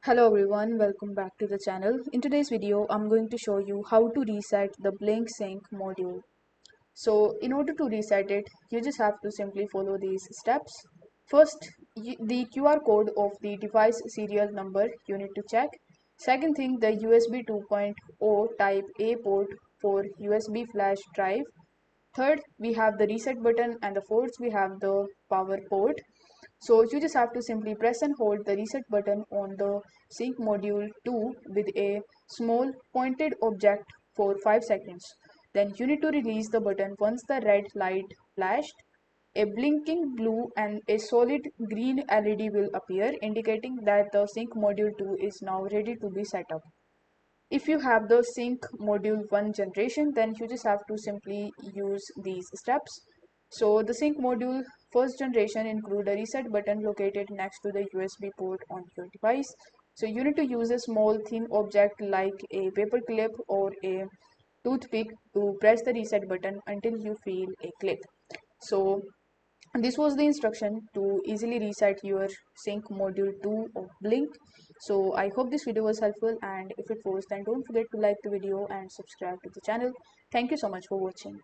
Hello everyone, welcome back to the channel. In today's video, I'm going to show you how to reset the Blink Sync module. So in order to reset it, you just have to simply follow these steps. First, the QR code of the device serial number you need to check. Second thing, the USB 2.0 type A port for USB flash drive. Third, we have the reset button, and the fourth, we have the power port. So you just have to simply press and hold the reset button on the sync module 2 with a small pointed object for 5 seconds. Then you need to release the button once the red light flashed. A blinking blue and a solid green LED will appear, indicating that the sync module 2 is now ready to be set up. If you have the sync module 1 generation, then you just have to simply use these steps. So the sync module first generation include a reset button located next to the USB port on your device. So you need to use a small thin object like a paper clip or a toothpick to press the reset button until you feel a click. So this was the instruction to easily reset your sync module 2 of Blink. So I hope this video was helpful, and if it was, then don't forget to like the video and subscribe to the channel. Thank you so much for watching.